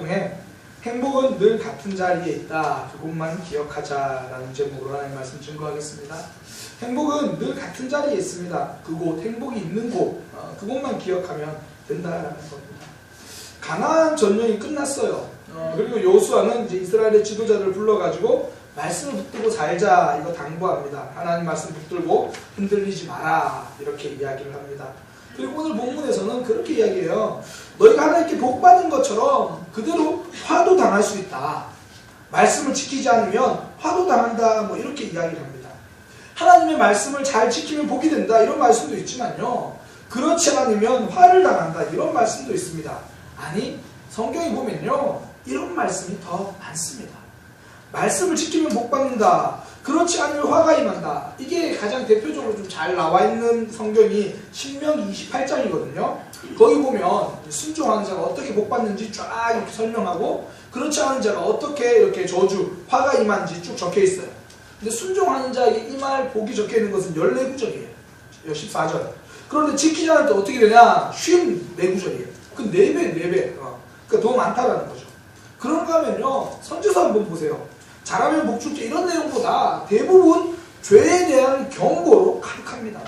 중에 행복은 늘 같은 자리에 있다. 그것만 기억하자라는 제목으로 하나님 말씀 증거하겠습니다. 행복은 늘 같은 자리에 있습니다. 그곳, 행복이 있는 곳, 그곳만 기억하면 된다라는 겁니다. 가나안 전쟁이 끝났어요. 그리고 여호수아는 이제 이스라엘의 지도자를 불러가지고 말씀을 붙들고 살자 이거 당부합니다. 하나님 말씀 붙들고 흔들리지 마라 이렇게 이야기를 합니다. 그리고 오늘 본문에서는 그렇게 이야기해요. 너희가 하나님께 복 받은 것처럼 그대로 화도 당할 수 있다. 말씀을 지키지 않으면 화도 당한다. 뭐 이렇게 이야기를 합니다. 하나님의 말씀을 잘 지키면 복이 된다. 이런 말씀도 있지만요. 그렇지 않으면 화를 당한다. 이런 말씀도 있습니다. 아니 성경에 보면요. 이런 말씀이 더 많습니다. 말씀을 지키면 복 받는다. 그렇지 않으면 화가 임한다. 이게 가장 대표적으로 좀 잘 나와 있는 성경이 신명기 28장이거든요. 거기 보면 순종하는 자가 어떻게 복 받는지 쫙 이렇게 설명하고 그렇지 않은 자가 어떻게 이렇게 저주, 화가 임한지 쭉 적혀 있어요. 근데 순종하는 자에게 임할 복이 적혀 있는 것은 14구절이에요. 14절. 그런데 지키지 않을 때 어떻게 되냐? 54구절이에요. 그 4배, 4배. 그러니까 더 많다라는 거죠. 그런가 하면요. 선지서 한번 보세요. 잘하면 복 줄게 이런 내용보다 대부분 죄에 대한 경고로 가득합니다.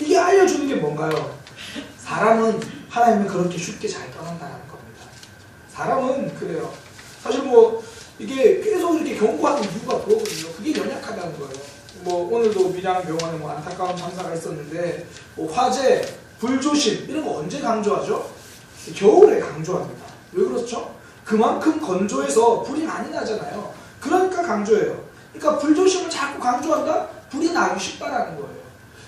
이게 알려주는 게 뭔가요? 사람은 하나님을 그렇게 쉽게 잘 떠난다는 겁니다. 사람은 그래요. 사실 뭐 이게 계속 이렇게 경고하는 이유가 그거거든요. 그게 연약하다는 거예요. 뭐 오늘도 밀양병원에 뭐 안타까운 참사가 있었는데 뭐 화재, 불조심 이런 거 언제 강조하죠? 겨울에 강조합니다. 왜 그렇죠? 그만큼 건조해서 불이 많이 나잖아요. 그러니까 강조해요. 그러니까 불조심을 자꾸 강조한다? 불이 나기 쉽다라는 거예요.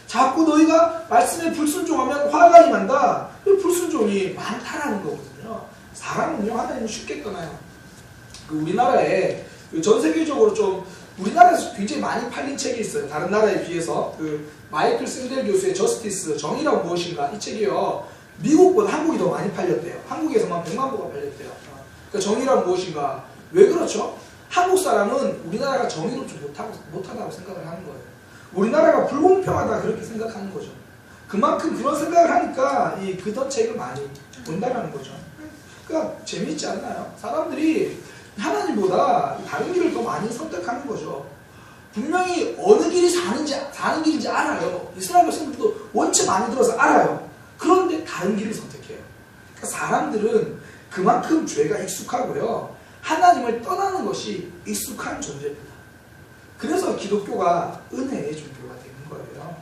자꾸 너희가 말씀에 불순종하면 화가 임한다. 불순종이 많다라는 거거든요. 사람은요 하나님을 쉽게 떠나요. 우리나라에 전 세계적으로 좀 우리나라에서 굉장히 많이 팔린 책이 있어요. 다른 나라에 비해서 마이클 샌델 교수의 저스티스 정의란 무엇인가 이 책이요. 미국보다 한국이 더 많이 팔렸대요. 한국에서만 100만 부가 팔렸대요. 그러니까 정의란 무엇인가? 왜 그렇죠? 한국 사람은 우리나라가 정의롭지 못하다고 생각을 하는 거예요. 우리나라가 불공평하다 그렇게 생각하는 거죠. 그만큼 그런 생각을 하니까 이 그더책을 많이 본다는 거죠. 그러니까 재미있지 않나요? 사람들이 하나님보다 다른 길을 더 많이 선택하는 거죠. 분명히 어느 길이 사는 길인지 알아요. 이스라엘 백성들도 원체 많이 들어서 알아요. 그런데 다른 길을 선택해요. 그러니까 사람들은 그만큼 죄가 익숙하고요. 하나님을 떠나는 것이 익숙한 존재입니다. 그래서 기독교가 은혜의 종교가 되는 거예요.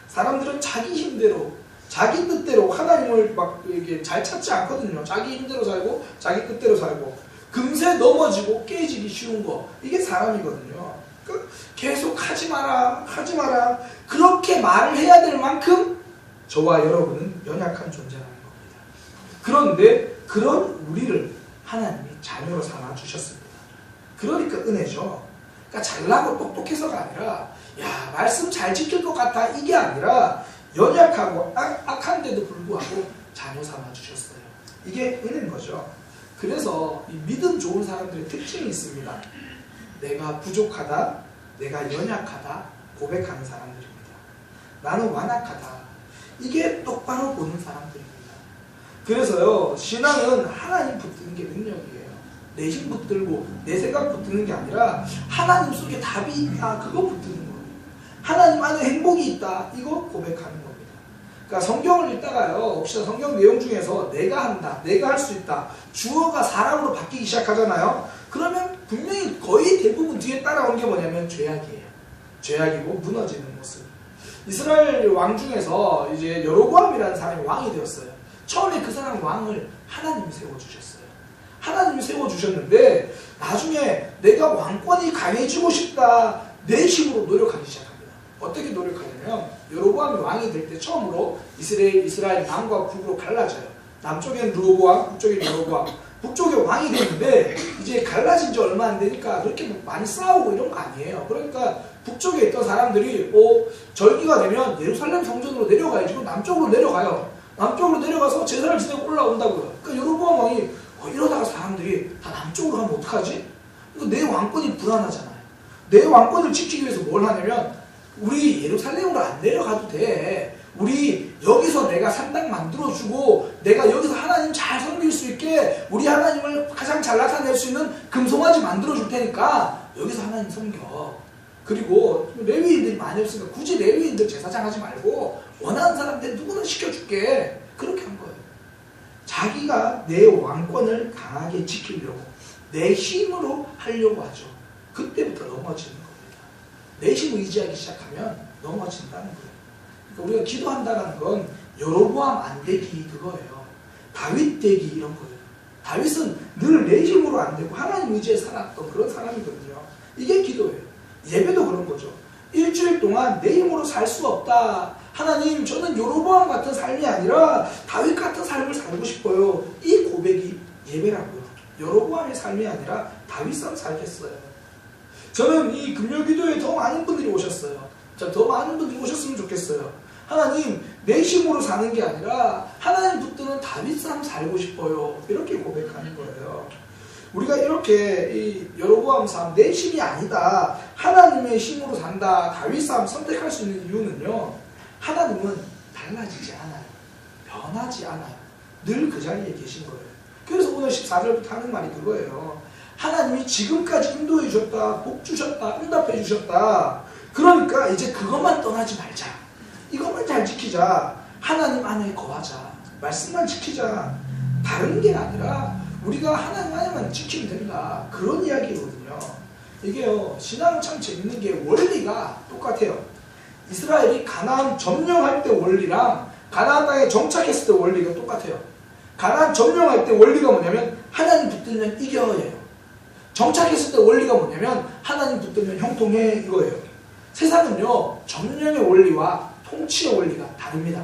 사람들은 자기 힘대로, 자기 뜻대로 하나님을 막 이렇게 잘 찾지 않거든요. 자기 힘대로 살고, 자기 뜻대로 살고, 금세 넘어지고 깨지기 쉬운 거, 이게 사람이거든요. 그러니까 계속 하지 마라, 하지 마라. 그렇게 말을 해야 될 만큼 저와 여러분은 연약한 존재라는 겁니다. 그런데 그런 우리를 하나님이 자녀로 삼아 주셨습니다. 그러니까 은혜죠. 그러니까 잘나고 똑똑해서가 아니라 야 말씀 잘 지킬 것 같아 이게 아니라 연약하고 악한데도 불구하고 자녀 삼아 주셨어요. 이게 은혜인 거죠. 그래서 이 믿음 좋은 사람들의 특징이 있습니다. 내가 부족하다, 내가 연약하다 고백하는 사람들입니다. 나는 완악하다. 이게 똑바로 보는 사람들입니다. 그래서요 신앙은 하나님 붙드는 게 능력이에요. 내 힘 붙들고 내 생각 붙드는 게 아니라 하나님 속에 답이 있다 그거 붙드는 거예요. 하나님 안에 행복이 있다 이거 고백하는 겁니다. 그러니까 성경을 읽다가요 혹시나 성경 내용 중에서 내가 한다, 내가 할 수 있다 주어가 사람으로 바뀌기 시작하잖아요. 그러면 분명히 거의 대부분 뒤에 따라온 게 뭐냐면 죄악이에요. 죄악이고 무너지는 모습. 이스라엘 왕 중에서 이제 여로보암이라는 사람이 왕이 되었어요. 처음에 그 사람 왕을 하나님이 세워주셨어요. 하나님이 세워주셨는데 나중에 내가 왕권이 강해지고 싶다 내 힘으로 노력하기 시작합니다. 어떻게 노력하냐면 여로보암이 왕이 될 때 처음으로 이스라엘 남과 북으로 갈라져요. 남쪽엔 르호보암, 북쪽엔 여로보암. 북쪽에 왕이 됐는데 이제 갈라진 지 얼마 안 되니까 그렇게 많이 싸우고 이런 거 아니에요. 그러니까 북쪽에 있던 사람들이 절기가 되면 예루살렘 성전으로 내려가야지. 그럼 남쪽으로 내려가요. 남쪽으로 내려가서 제사를 지내고 올라온다고요. 그러니까 여로보암 왕이 이러다가 사람들이 다 남쪽으로 가면 어떡하지? 그러니까 내 왕권이 불안하잖아요. 내 왕권을 지키기 위해서 뭘 하냐면 우리 예루살렘으로 안 내려가도 돼. 우리 여기서 내가 산당 만들어주고 내가 여기서 하나님 잘 섬길 수 있게 우리 하나님을 가장 잘 나타낼 수 있는 금송아지 만들어줄 테니까 여기서 하나님 섬겨. 그리고 레위인들이 많이 없으니까 굳이 레위인들 제사장 하지 말고 원하는 사람들 누구나 시켜줄게. 그렇게 한 거예요. 자기가 내 왕권을 강하게 지키려고 내 힘으로 하려고 하죠. 그때부터 넘어지는 겁니다. 내 힘을 의지하기 시작하면 넘어진다는 거예요. 그러니까 우리가 기도한다는 건 여로보암 안 되기 그거예요. 다윗 되기 이런 거예요. 다윗은 늘 내 힘으로 안 되고 하나님 의지에 살았던 그런 사람이거든요. 이게 기도예요. 예배도 그런 거죠. 일주일 동안 내 힘으로 살 수 없다. 하나님 저는 여로보암 같은 삶이 아니라 다윗 같은 삶을 살고 싶어요. 이 고백이 예배라고요. 여로보암의 삶이 아니라 다윗 삶 살겠어요. 저는 이 금요기도에 더 많은 분들이 오셨어요. 더 많은 분들이 오셨으면 좋겠어요. 하나님 내 힘으로 사는 게 아니라 하나님 붙드는 다윗 삶 살고 싶어요. 이렇게 고백하는 거예요. 우리가 이렇게 이 여로보암 삶 내 힘이 아니다. 하나님의 힘으로 산다. 다윗 삶 선택할 수 있는 이유는요. 하나님은 달라지지 않아요. 변하지 않아요. 늘 그 자리에 계신 거예요. 그래서 오늘 14절부터 하는 말이 그거예요. 하나님이 지금까지 인도해 주셨다. 복 주셨다. 응답해 주셨다. 그러니까 이제 그것만 떠나지 말자. 이것만 잘 지키자. 하나님 안에 거하자. 말씀만 지키자. 다른 게 아니라 우리가 하나님 안에만 지키면 된다. 그런 이야기거든요. 이게요. 신앙은 참 재밌는 게 원리가 똑같아요. 이스라엘이 가나안 점령할 때 원리랑 가나안 땅에 정착했을 때 원리가 똑같아요. 가나안 점령할 때 원리가 뭐냐면 하나님 붙들면 이겨예요. 정착했을 때 원리가 뭐냐면 하나님 붙들면 형통해 이거예요. 세상은요. 점령의 원리와 통치의 원리가 다릅니다.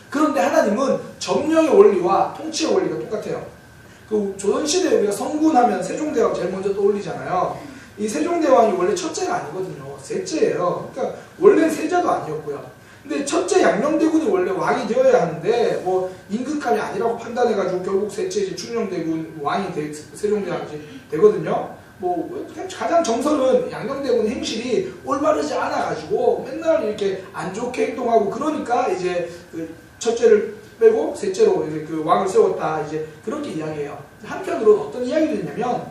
그런데 하나님은 점령의 원리와 통치의 원리가 똑같아요. 그 조선시대에 우리가 성군하면 세종대왕 제일 먼저 떠올리잖아요. 이 세종대왕이 원래 첫째가 아니거든요. 셋째예요. 그러니까 원래 세자도 아니었고요. 근데 첫째 양녕대군이 원래 왕이 되어야 하는데 뭐 임금감이 아니라고 판단해가지고 결국 셋째 이제 충녕대군 왕이 세종대왕이 되거든요. 뭐 가장 정설은 양녕대군 행실이 올바르지 않아가지고 맨날 이렇게 안 좋게 행동하고 그러니까 이제 그 첫째를 빼고 셋째로 이제 그 왕을 세웠다 이제 그렇게 이야기해요. 한편으로 어떤 이야기를 했냐면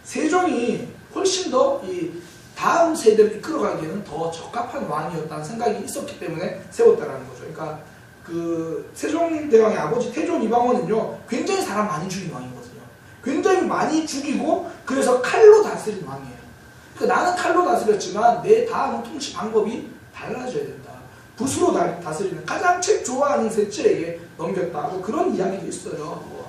세종이 훨씬 더 이 다음 세대를 이끌어가기에는 더 적합한 왕이었다는 생각이 있었기 때문에 세웠다라는 거죠. 그러니까 그 세종대왕의 아버지 태종 이방원은요 굉장히 사람 많이 죽인 왕이거든요. 굉장히 많이 죽이고 그래서 칼로 다스린 왕이에요. 그러니까 나는 칼로 다스렸지만 내 다음 통치 방법이 달라져야 된다. 붓으로 다스리는 가장 책 좋아하는 셋째에게 넘겼다. 뭐 그런 이야기도 있어요.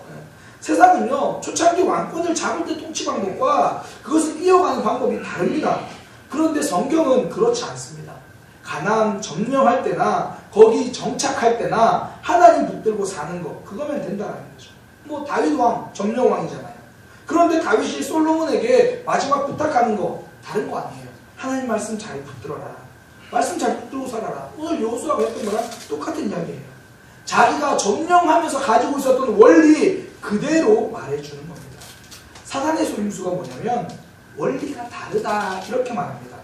세상은요 초창기 왕권을 잡을 때 통치 방법과 그것을 이어가는 방법이 다릅니다. 그런데 성경은 그렇지 않습니다. 가나안 점령할 때나 거기 정착할 때나 하나님 붙들고 사는 거 그거면 된다는 거죠. 뭐 다윗 왕 점령왕이잖아요. 그런데 다윗이 솔로몬에게 마지막 부탁하는 거 다른 거 아니에요. 하나님 말씀 잘 붙들어라. 말씀 잘 붙들고 살아라. 오늘 여호수아가 했던 거랑 똑같은 이야기예요. 자기가 점령하면서 가지고 있었던 원리 그대로 말해주는 겁니다. 사단의 속임수가 뭐냐면 원리가 다르다 이렇게 말합니다.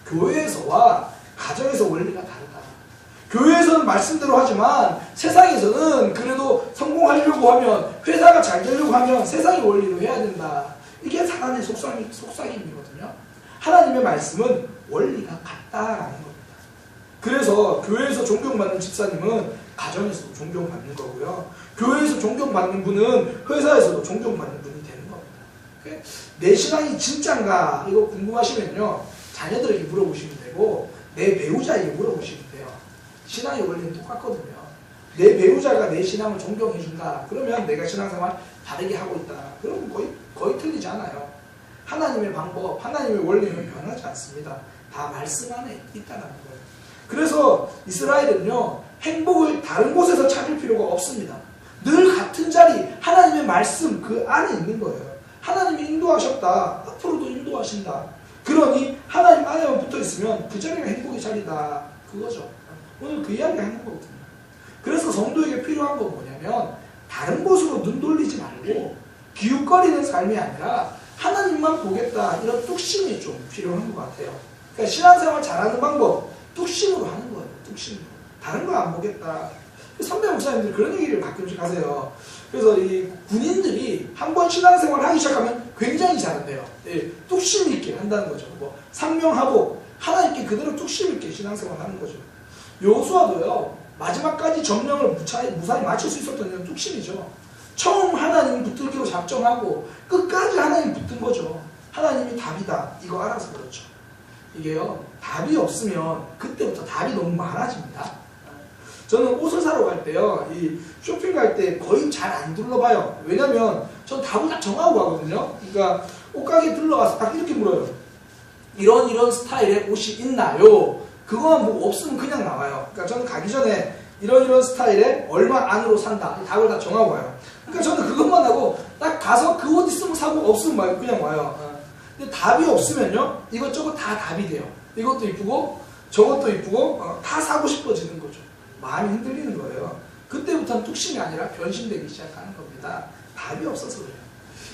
교회에서와 가정에서 원리가 다르다. 교회에서는 말씀대로 하지만 세상에서는 그래도 성공하려고 하면 회사가 잘 되려고 하면 세상의 원리로 해야 된다. 이게 사단의 속삭임이거든요. 하나님의 말씀은 원리가 같다라는 겁니다. 그래서 교회에서 존경받는 집사님은 가정에서도 존경받는 거고요. 교회에서 존경받는 분은 회사에서도 존경받는 분이 되는 겁니다. 내 신앙이 진짠가 이거 궁금하시면요. 자녀들에게 물어보시면 되고 내 배우자에게 물어보시면 돼요. 신앙의 원리는 똑같거든요. 내 배우자가 내 신앙을 존경해준다. 그러면 내가 신앙생활 다르게 하고 있다. 그러면 거의 틀리지 않아요. 하나님의 방법, 하나님의 원리는 변하지 않습니다. 다 말씀 안에 있다는 거예요. 그래서 이스라엘은요. 행복을 다른 곳에서 찾을 필요가 없습니다. 늘 같은 자리, 하나님의 말씀 그 안에 있는 거예요. 하나님이 인도하셨다. 앞으로도 인도하신다. 그러니 하나님 안에만 붙어있으면 그 자리가 행복의 자리다. 그거죠. 오늘 그 이야기 하는 거거든요. 그래서 성도에게 필요한 건 뭐냐면 다른 곳으로 눈 돌리지 말고 기웃거리는 삶이 아니라 하나님만 보겠다. 이런 뚝심이 좀 필요한 것 같아요. 그러니까 신앙생활 잘하는 방법 뚝심으로 하는 거예요. 뚝심으로. 다른 거 안 보겠다. 선배 목사님들이 그런 얘기를 가끔씩 하세요. 그래서 이 군인들이 한번 신앙생활을 하기 시작하면 굉장히 잘한대요. 예, 뚝심 있게 한다는 거죠. 뭐 상명하고 하나님께 그대로 뚝심 있게 신앙생활을 하는 거죠. 여호수아도요, 마지막까지 점령을 무사히 마칠 수 있었던 이유는 뚝심이죠. 처음 하나님 붙들기로 작정하고 끝까지 하나님 붙은 거죠. 하나님이 답이다, 이거 알아서 그렇죠. 이게요, 답이 없으면 그때부터 답이 너무 많아집니다. 저는 옷을 사러 갈 때요, 이 쇼핑 갈 때 거의 잘 안 둘러봐요. 왜냐면 전 답을 딱 정하고 가거든요. 그러니까 옷가게 들러가서 딱 이렇게 물어요. 이런 스타일의 옷이 있나요? 그거만 뭐 없으면 그냥 나와요. 그러니까 저는 가기 전에 이런 스타일에 얼마 안으로 산다, 답을 다 정하고 와요. 그러니까 저는 그것만 하고 딱 가서 그 옷 있으면 사고 없으면 말고 그냥 와요. 근데 답이 없으면요, 이것저것 다 답이 돼요. 이것도 이쁘고 저것도 이쁘고 다 사고 싶어지는 거죠. 마음이 흔들리는 거예요. 그때부터는 뚝심이 아니라 변심되기 시작하는 겁니다. 답이 없어서 그래요.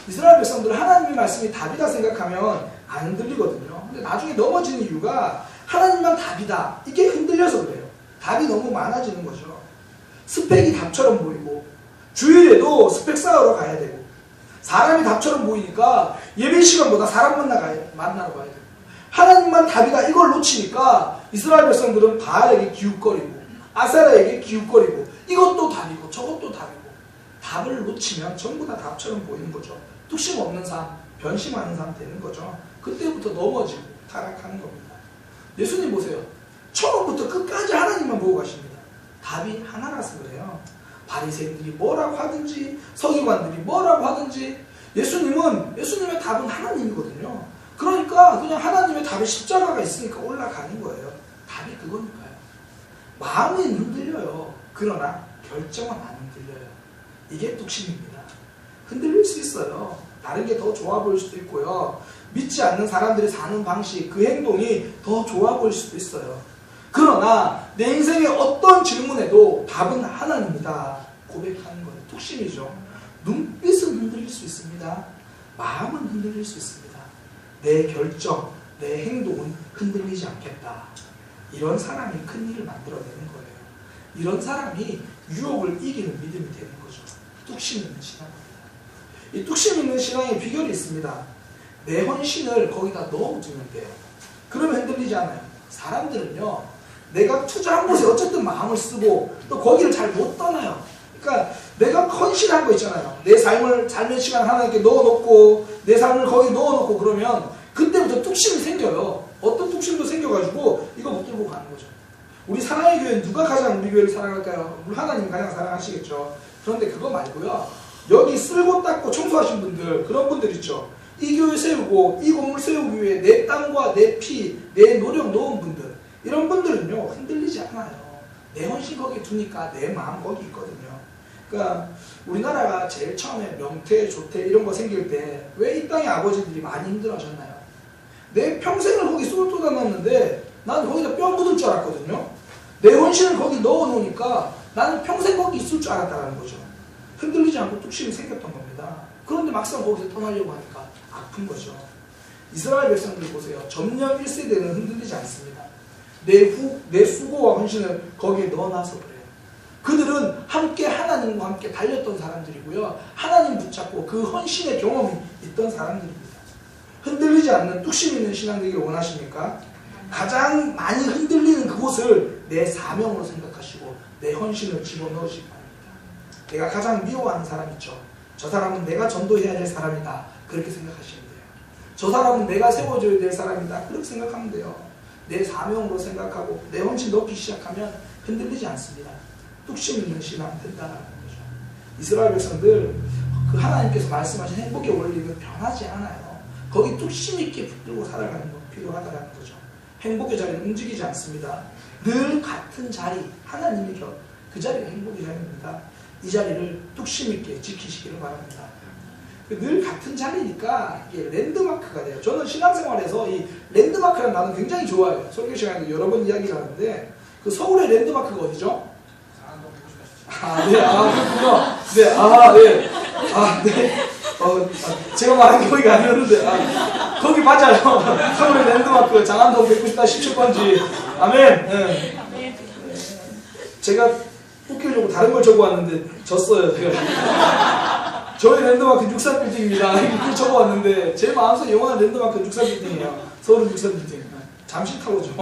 이스라엘 백성들 하나님의 말씀이 답이다 생각하면 안 흔들리거든요. 근데 나중에 넘어지는 이유가 하나님만 답이다, 이게 흔들려서 그래요. 답이 너무 많아지는 거죠. 스펙이 답처럼 보이고 주일에도 스펙 쌓으러 가야 되고 사람이 답처럼 보이니까 예배 시간보다 사람 만나러 가야 되고 하나님만 답이다, 이걸 놓치니까 이스라엘 백성들은 바알에게 기웃거리고 아세라에게 기웃거리고 이것도 답이고 저것도 답이고 답을 놓치면 전부 다 답처럼 보이는 거죠. 뚝심 없는 삶, 변심하는 삶 되는 거죠. 그때부터 넘어지고 타락하는 겁니다. 예수님 보세요. 처음부터 끝까지 하나님만 보고 가십니다. 답이 하나라서 그래요. 바리새인들이 뭐라고 하든지 서기관들이 뭐라고 하든지 예수님의 답은 하나님이거든요. 그러니까 그냥 하나님의 답에 십자가가 있으니까 올라가는 거예요. 답이 그거니까요. 마음은 흔들려요. 그러나 결정은 안 흔들려요. 이게 뚝심입니다. 흔들릴 수 있어요. 다른 게 더 좋아 보일 수도 있고요. 믿지 않는 사람들이 사는 방식, 그 행동이 더 좋아 보일 수도 있어요. 그러나 내 인생의 어떤 질문에도 답은 하나님이다 고백하는 거예요. 뚝심이죠. 눈빛은 흔들릴 수 있습니다. 마음은 흔들릴 수 있습니다. 내 결정, 내 행동은 흔들리지 않겠다. 이런 사람이 큰 일을 만들어내는 거예요. 이런 사람이 유혹을 이기는 믿음이 되는 거죠. 뚝심 있는 신앙입니다. 이 뚝심 있는 신앙의 비결이 있습니다. 내 헌신을 거기다 넣어두면 돼요. 그러면 흔들리지 않아요. 사람들은요, 내가 투자한 곳에 어쨌든 마음을 쓰고 또 거기를 잘 못 떠나요. 그러니까 내가 헌신한 거 있잖아요. 내 삶의 시간 하나님께 넣어놓고 내 삶을 거기 넣어놓고 그러면 그때부터 뚝심이 생겨요. 어떤 뚝심도 생겨가지고 이거 못 들고 가는 거죠. 우리 사랑의 교회는 누가 가장 우리 교회를 사랑할까요? 물론 하나님이 가장 사랑하시겠죠. 그런데 그거 말고요, 여기 쓸고 닦고 청소하신 분들, 그런 분들 있죠. 이 교회 세우고 이 건물 세우기 위해 내 땀과 내 피, 내 노력 놓은 분들, 이런 분들은요 흔들리지 않아요. 내 헌신 거기 두니까 내 마음 거기 있거든요. 그러니까 우리나라가 제일 처음에 명태, 조태 이런 거 생길 때 왜 이 땅의 아버지들이 많이 힘들어하셨나요? 내 평생을 거기 쏟아 넣었는데 난 거기다 뼈 묻을 줄 알았거든요. 내 헌신을 거기 넣어놓으니까 나는 평생 거기 있을 줄 알았다는 거죠. 흔들리지 않고 뚝심이 생겼던 겁니다. 그런데 막상 거기서 떠나려고 하니까 아픈 거죠. 이스라엘 백성들 보세요. 점령 1세대는 흔들리지 않습니다. 내 수고와 헌신을 거기에 넣어놔서 그래요. 그들은 함께 하나님과 함께 달렸던 사람들이고요. 하나님 붙잡고 그 헌신의 경험이 있던 사람들입니다. 흔들리지 않는 뚝심 있는 신앙 되기를 원하십니까? 가장 많이 흔들리는 그곳을 내 사명으로 생각하시고 내 헌신을 집어넣으시기 바랍니다. 내가 가장 미워하는 사람 있죠. 저 사람은 내가 전도해야 될 사람이다. 그렇게 생각하시면 돼요. 저 사람은 내가 세워줘야 될 사람이다. 그렇게 생각하면 돼요. 내 사명으로 생각하고 내 헌신 넣기 시작하면 흔들리지 않습니다. 뚝심 있는 신앙 된다는 거죠. 이스라엘 백성들 그 하나님께서 말씀하신 행복의 원리는 변하지 않아요. 거기 뚝심 있게 붙들고 살아가는 거 필요하다는 거죠. 행복의 자리는 움직이지 않습니다. 늘 같은 자리, 하나님의 곁, 그 자리가 행복의 자리입니다. 이 자리를 뚝심 있게 지키시기를 바랍니다. 늘 같은 자리니까 이게 랜드마크가 돼요. 저는 신앙생활에서 이 랜드마크라는 단어 굉장히 좋아해요. 설교 시간에 여러 번 이야기를 하는데 그 서울의 랜드마크가 어디죠? 네, 그렇군요. 네, 네. 제가 말한 거기가 아니었는데, 거기 맞아요. 서울의 랜드마크 장안동 194 17번지. 아멘. 네. 제가 웃기려고 다른 걸 적어왔는데 졌어요. 제가. 저희 랜드마크 63빌딩입니다. 이렇게 적어왔는데 제 마음속에 영원한 랜드마크 63빌딩이에요. 서울은 63빌딩. 잠시 타고죠.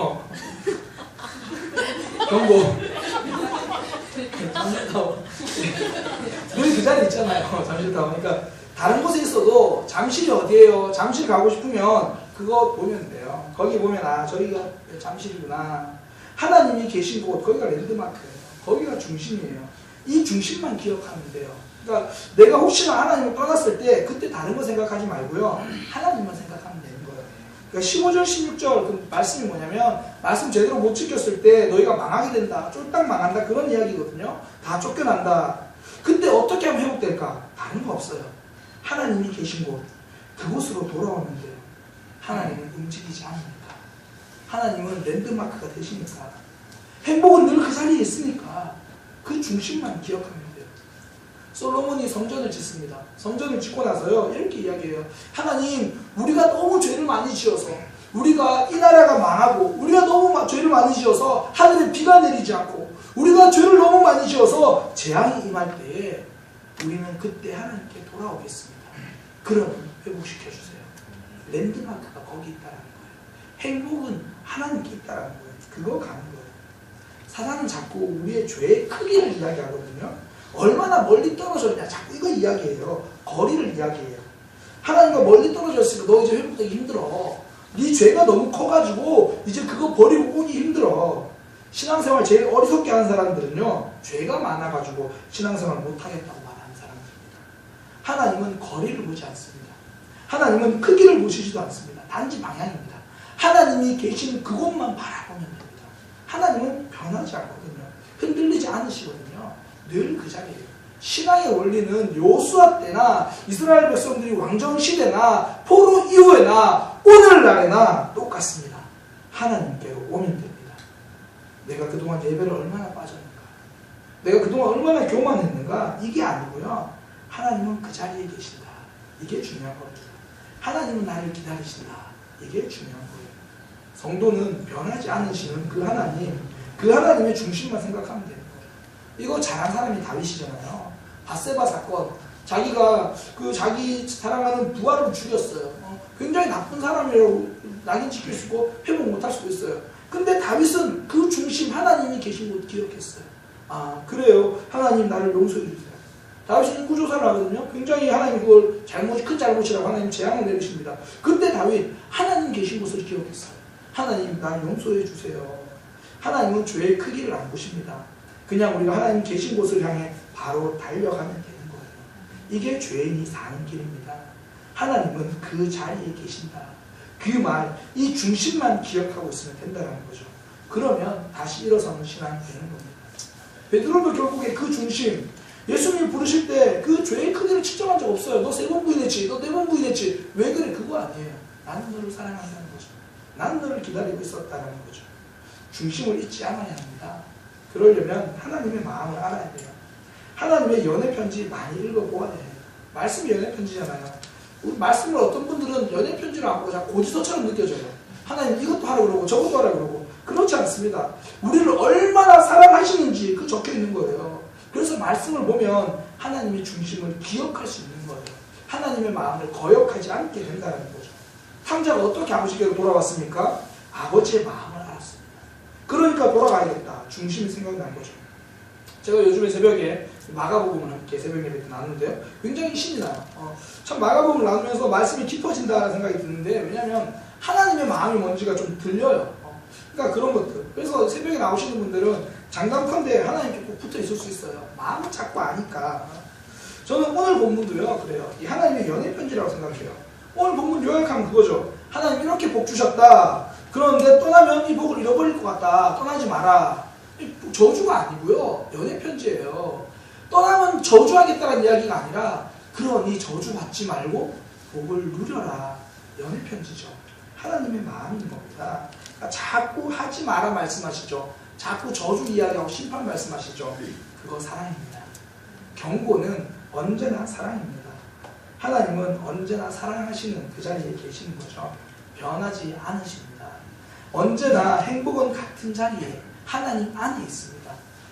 경고. 잠시 타고. 늘 그 자리에 있잖아요. 잠시 타고. 그러니까 다른 곳에 있어도 잠실이 어디예요? 잠실 가고 싶으면 그거 보면 돼요. 거기 보면 아 저기가 잠실이구나. 하나님이 계신 곳 거기가 랜드마크예요. 거기가 중심이에요. 이 중심만 기억하면 돼요. 그러니까 내가 혹시나 하나님을 떠났을 때 그때 다른 거 생각하지 말고요. 하나님만 생각하면 되는 거예요. 그러니까 15절 16절 그 말씀이 뭐냐면 말씀 제대로 못 지켰을 때 너희가 망하게 된다. 쫄딱 망한다. 그런 이야기거든요. 다 쫓겨난다. 근데 어떻게 하면 회복될까? 다른 거 없어요. 하나님이 계신 곳 그곳으로 돌아오면 돼요. 하나님은 움직이지 않으니까. 하나님은 랜드마크가 되시니까. 행복은 늘 그 자리에 있으니까 그 중심만 기억하면 돼요. 솔로몬이 성전을 짓습니다. 성전을 짓고 나서요 이렇게 이야기해요. 하나님 우리가 너무 죄를 많이 지어서 우리가 이 나라가 망하고 우리가 너무 죄를 많이 지어서 하늘에 비가 내리지 않고 우리가 죄를 너무 많이 지어서 재앙이 임할 때에 우리는 그때 하나님께 돌아오겠습니다. 그러면 회복시켜주세요. 랜드마크가 거기 있다는 거예요. 행복은 하나님께 있다는 거예요. 그거 가는 거예요. 사단은 자꾸 우리의 죄의 크기를 이야기하거든요. 얼마나 멀리 떨어졌냐 자꾸 이거 이야기해요. 거리를 이야기해요. 하나님과 멀리 떨어졌으니까 너 이제 회복되기 힘들어. 네 죄가 너무 커가지고 이제 그거 버리고 오기 힘들어. 신앙생활 제일 어리석게 하는 사람들은요 죄가 많아가지고 신앙생활 못하겠다고 말하는 사람들입니다. 하나님은 거리를 보지 않습니다. 하나님은 크기를 보시지도 않습니다. 단지 방향입니다. 하나님이 계신 그곳만 바라보면 됩니다. 하나님은 변하지 않거든요. 흔들리지 않으시거든요. 늘 그 자리예요. 신앙의 원리는 요수아 때나 이스라엘 백성들이 왕정 시대나 포로 이후에나 오늘날에나 똑같습니다. 하나님께로 오면 됩니다. 내가 그동안 예배를 얼마나 빠졌는가, 내가 그동안 얼마나 교만했는가, 이게 아니고요. 하나님은 그 자리에 계신다. 이게 중요한 거죠. 하나님은 나를 기다리신다. 이게 중요한 거예요. 성도는 변하지 않으시는 그 하나님, 그 하나님의 중심만 생각하면 되는 거예요. 이거 잘한 사람이 다윗이잖아요. 밧세바 사건, 자기가 그 자기 사랑하는 부하를 죽였어요. 굉장히 나쁜 사람이라고 낙인 찍힐 수 있고 회복 못할 수도 있어요. 근데 다윗은 그 중심 하나님이 계신 곳 기억했어요. 아 그래요. 하나님 나를 용서해 주세요. 다윗이 인구조사를 하거든요. 굉장히 하나님 그걸 큰 잘못이라고 하나님 재앙을 내리십니다. 그때 다윗 하나님 계신 곳을 기억했어요. 하나님 나를 용서해 주세요. 하나님은 죄의 크기를 안 보십니다. 그냥 우리가 하나님 계신 곳을 향해 바로 달려가면 되는 거예요. 이게 죄인이 사는 길입니다. 하나님은 그 자리에 계신다. 그 말, 이 중심만 기억하고 있으면 된다는 거죠. 그러면 다시 일어서는 신앙이 되는 겁니다. 베드로도 결국에 그 중심, 예수님이 부르실 때 그 죄의 크기를 측정한 적 없어요. 너 3번 부인했지, 너 4번 부인했지. 왜 그래? 그거 아니에요. 나는 너를 사랑한다는 거죠. 나는 너를 기다리고 있었다는 거죠. 중심을 잊지 않아야 합니다. 그러려면 하나님의 마음을 알아야 돼요. 하나님의 연애 편지 많이 읽어보아야 해요. 말씀이 연애 편지잖아요. 말씀을 어떤 분들은 연애 편지를 안 보고 자꾸 고지서처럼 느껴져요. 하나님 이것도 하라 그러고 저것도 하라 그러고. 그렇지 않습니다. 우리를 얼마나 사랑하시는지 그 적혀 있는 거예요. 그래서 말씀을 보면 하나님의 중심을 기억할 수 있는 거예요. 하나님의 마음을 거역하지 않게 된다는 거죠. 탕자가 어떻게 아버지께로 돌아왔습니까? 아버지의 마음을 알았습니다. 그러니까 돌아가야겠다. 중심이 생각난 거죠. 제가 요즘에 새벽에 마가복음을 함께 새벽 예배 때 나누는데요. 굉장히 신이 나요. 참 마가복음을 나누면서 말씀이 깊어진다는 생각이 드는데, 왜냐하면 하나님의 마음이 뭔지가 좀 들려요. 그러니까 그런 것들. 그래서 새벽에 나오시는 분들은 장담컨대 하나님께 꼭 붙어 있을 수 있어요. 마음을 자꾸 아니까. 저는 오늘 본문도요, 그래요. 이 하나님의 연애 편지라고 생각해요. 오늘 본문 요약하면 그거죠. 하나님 이렇게 복 주셨다. 그런데 떠나면 이 복을 잃어버릴 것 같다. 떠나지 마라. 저주가 아니고요. 연애 편지예요. 떠나면 저주하겠다는 이야기가 아니라, 그러니 저주받지 말고 복을 누려라. 연애 편지죠. 하나님의 마음인 겁니다. 그러니까 자꾸 하지 마라 말씀하시죠. 자꾸 저주 이야기하고 심판 말씀하시죠. 그거 사랑입니다. 경고는 언제나 사랑입니다. 하나님은 언제나 사랑하시는 그 자리에 계시는 거죠. 변하지 않으십니다. 언제나 행복은 같은 자리에 하나님 안에 있습니다.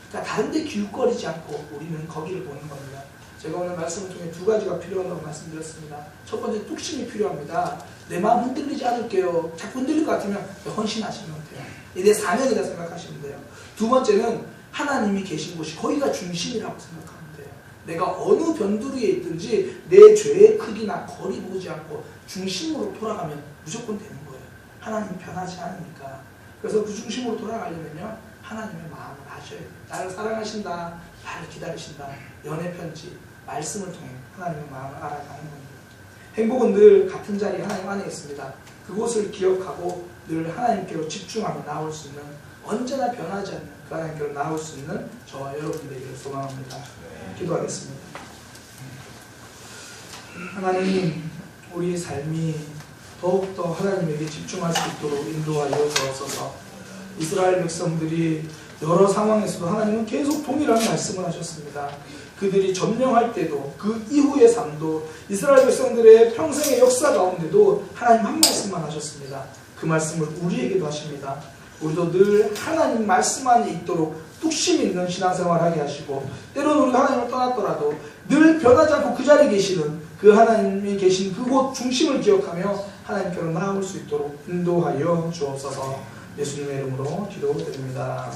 그러니까 다른 데 기웃거리지 않고 우리는 거기를 보는 겁니다. 제가 오늘 말씀을 통해 두 가지가 필요하다고 말씀드렸습니다. 첫 번째, 뚝심이 필요합니다. 내 마음 흔들리지 않을게요. 자꾸 흔들릴 것 같으면 헌신하시면 돼요. 내 사명이다 생각하시면 돼요. 두 번째는 하나님이 계신 곳이 거기가 중심이라고 생각하면 돼요. 내가 어느 변두리에 있든지 내 죄의 크기나 거리 보지 않고 중심으로 돌아가면 무조건 되는 거예요. 하나님이 변하지 않으니까. 그래서 그 중심으로 돌아가려면요, 하나님의 마음을 아셔야 돼요. 나를 사랑하신다, 나를 기다리신다, 연애 편지, 말씀을 통해 하나님의 마음을 알아가는 겁니다. 행복은 늘 같은 자리에 하나님 안에 있습니다. 그곳을 기억하고 늘 하나님께로 집중하며 나올 수 있는, 언제나 변하지 않는 그 하나님께로 나올 수 있는 저와 여러분이 되기를 소망합니다. 기도하겠습니다. 하나님, 우리의 삶이 더욱더 하나님에게 집중할 수 있도록 인도하여 주옵소서. 이스라엘 백성들이 여러 상황에서도 하나님은 계속 동일한 말씀을 하셨습니다. 그들이 점령할 때도 그 이후의 삶도 이스라엘 백성들의 평생의 역사 가운데도 하나님 한 말씀만 하셨습니다. 그 말씀을 우리에게도 하십니다. 우리도 늘 하나님 말씀 안에 있도록 뚝심 있는 신앙생활 하게 하시고, 때로는 우리가 하나님을 떠났더라도 늘 변하지 않고 그 자리에 계시는 그 하나님이 계신 그곳 중심을 기억하며 하나님께로 나아올 수 있도록 인도하여 주옵소서. 예수님의 이름으로 기도드립니다.